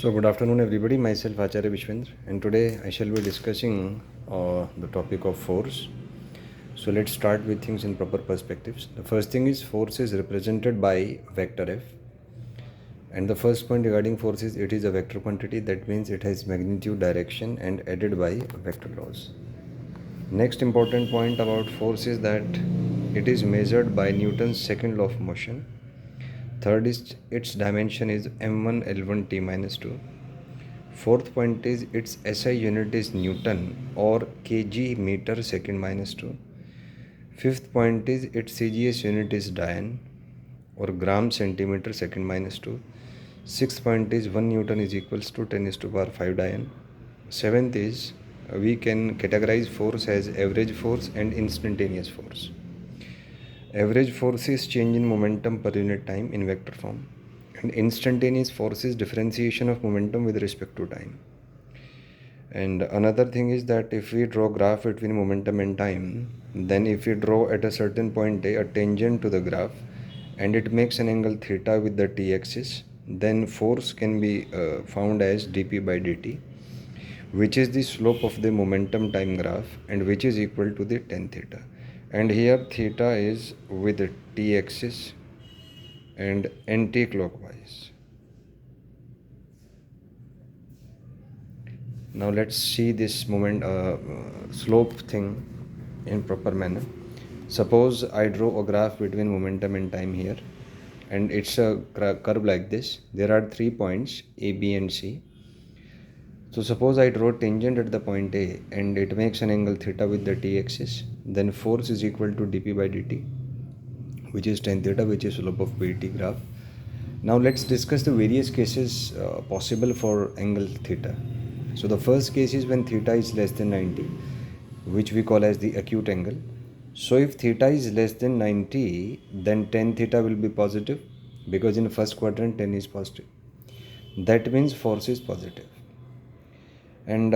So good afternoon everybody, myself Acharya Vishvendra, and today I shall be discussing the topic of force. So let's start with things in proper perspectives. The first thing is force is represented by vector F, and the first point regarding force is it is a vector quantity. That means it has magnitude, direction and added by vector laws. Next important point about force is that it is measured by Newton's second law of motion. Third is its dimension is m1 l1 t minus 2. Fourth point is its SI unit is Newton or kg meter second minus 2. Fifth point is its CGS unit is Dian or gram centimeter second minus 2. Sixth point is 1 Newton is equals to 10 is to power 5 Dian. Seventh is we can categorize force as average force and instantaneous force. Average force is change in momentum per unit time in vector form, and instantaneous force is differentiation of momentum with respect to time. And another thing is that if we draw graph between momentum and time, then if we draw at a certain point a tangent to the graph and it makes an angle theta with the t-axis, then force can be found as dp by dt, which is the slope of the momentum time graph and which is equal to the tan theta. And here theta is with the t-axis and anti-clockwise. Now let's see this slope thing in proper manner. Suppose I draw a graph between momentum and time here, and it's a curve like this. There are 3 points A, B and C. So suppose I draw tangent at the point A and it makes an angle theta with the t-axis, then force is equal to dp by dt, which is tan theta, which is slope of PT graph. Now let's discuss the various cases possible for angle theta. So the first case is when theta is less than 90, which we call as the acute angle. So if theta is less than 90, then tan theta will be positive, because in first quadrant tan is positive. That means force is positive. And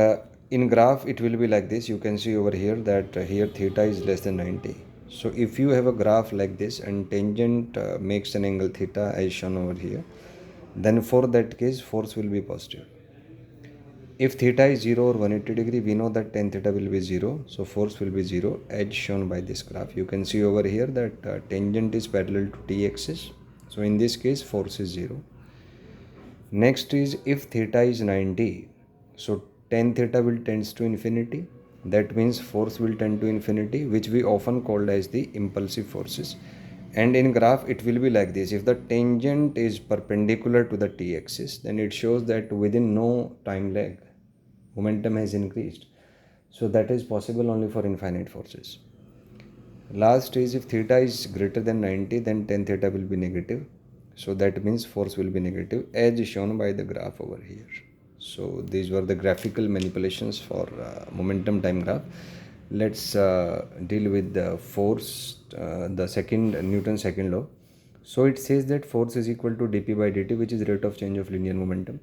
in graph it will be like this. You can see over here that here theta is less than 90. So if you have a graph like this and tangent makes an angle theta as shown over here, then for that case force will be positive. If theta is 0 or 180 degree, we know that tan theta will be 0, so force will be 0 as shown by this graph. You can see over here that tangent is parallel to t-axis, so in this case force is 0. Next is if theta is 90, so tan theta will tends to infinity. That means force will tend to infinity, which we often called as the impulsive forces. And in graph it will be like this. If the tangent is perpendicular to the t-axis, then it shows that within no time lag momentum has increased. So that is possible only for infinite forces. Last is if theta is greater than 90, then tan theta will be negative. So that means force will be negative as shown by the graph over here. So these were the graphical manipulations for momentum time graph. Let's deal with the force, the second Newton's second law. So it says that force is equal to dp by dt, which is rate of change of linear momentum.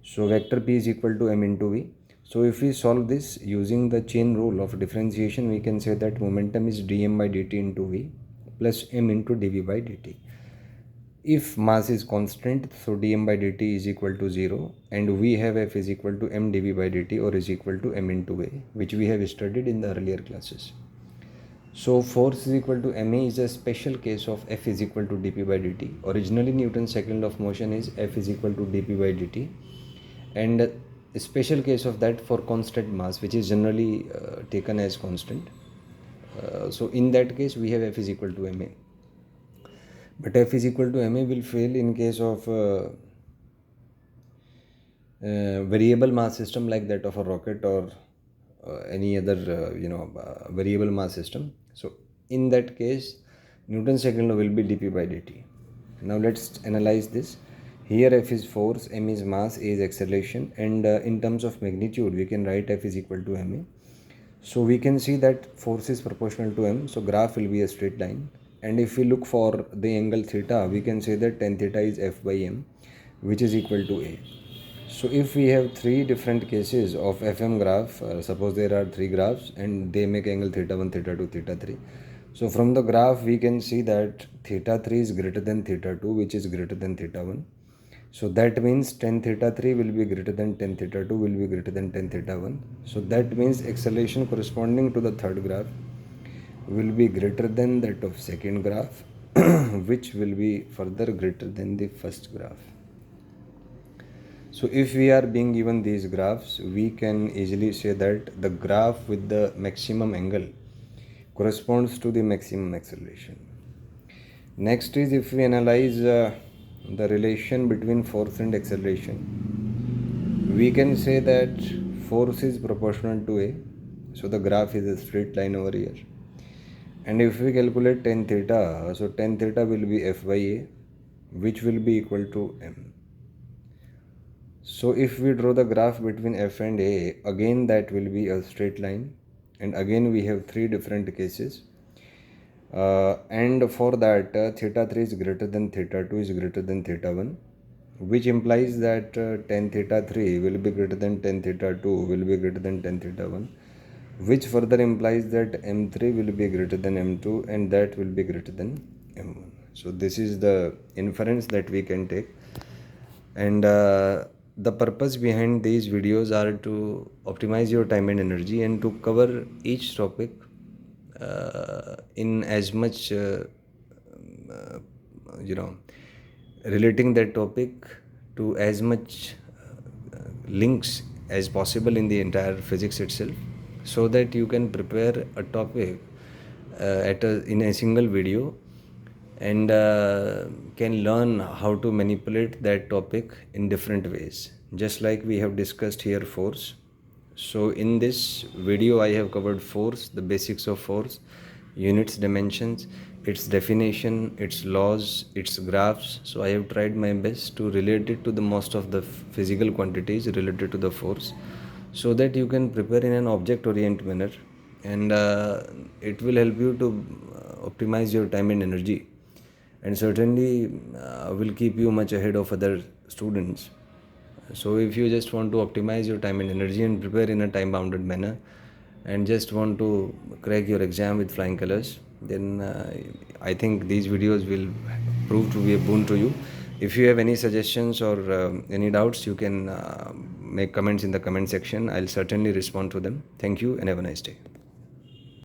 So vector p is equal to m into v. So if we solve this using the chain rule of differentiation, we can say that momentum is dm by dt into v plus m into dv by dt. If mass is constant, so dm by dt is equal to 0, and we have f is equal to m dv by dt or is equal to m into a, which we have studied in the earlier classes. So force is equal to ma is a special case of f is equal to dp by dt. Originally Newton's second law of motion is f is equal to dp by dt, and a special case of that for constant mass, which is generally taken as constant. So in that case we have f is equal to ma. But f is equal to ma will fail in case of variable mass system like that of a rocket or any other variable mass system. So in that case Newton's second law will be dp by dt. Now let's analyze this. Here f is force, m is mass, a is acceleration, and in terms of magnitude we can write f is equal to ma. So we can see that force is proportional to m, so graph will be a straight line. And if we look for the angle theta, we can say that tan theta is f by m, which is equal to a. So if we have 3 different cases of fm graph, suppose there are 3 graphs and they make angle theta 1, theta 2, theta 3. So from the graph we can see that theta 3 is greater than theta 2, which is greater than theta 1. So that means tan theta 3 will be greater than tan theta 2 will be greater than tan theta 1. So that means acceleration corresponding to the third graph will be greater than that of second graph, which will be further greater than the first graph. So if we are being given these graphs, we can easily say that the graph with the maximum angle corresponds to the maximum acceleration. Next is, if we analyze the relation between force and acceleration, we can say that force is proportional to A. So the graph is a straight line over here. And if we calculate tan theta, so tan theta will be F by A, which will be equal to M. So if we draw the graph between F and A, again that will be a straight line. And again we have three different cases. And for that, theta 3 is greater than theta 2 is greater than theta 1, which implies that tan theta 3 will be greater than tan theta 2 will be greater than tan theta 1, which further implies that M3 will be greater than M2 and that will be greater than M1. So this is the inference that we can take. And the purpose behind these videos are to optimize your time and energy and to cover each topic in as much uh, you know relating that topic to as much links as possible in the entire physics itself, so that you can prepare a topic in a single video and can learn how to manipulate that topic in different ways, just like we have discussed here force. So in this video I have covered force, the basics of force, units, dimensions, its definition, its laws, its graphs. So I have tried my best to relate it to the most of the physical quantities related to the force, so that you can prepare in an object oriented manner, and it will help you to optimize your time and energy, and certainly will keep you much ahead of other students. So if you just want to optimize your time and energy and prepare in a time bounded manner and just want to crack your exam with flying colors, then I think these videos will prove to be a boon to you. If you have any suggestions or any doubts, you can make comments in the comment section. I'll certainly respond to them. Thank you and have a nice day.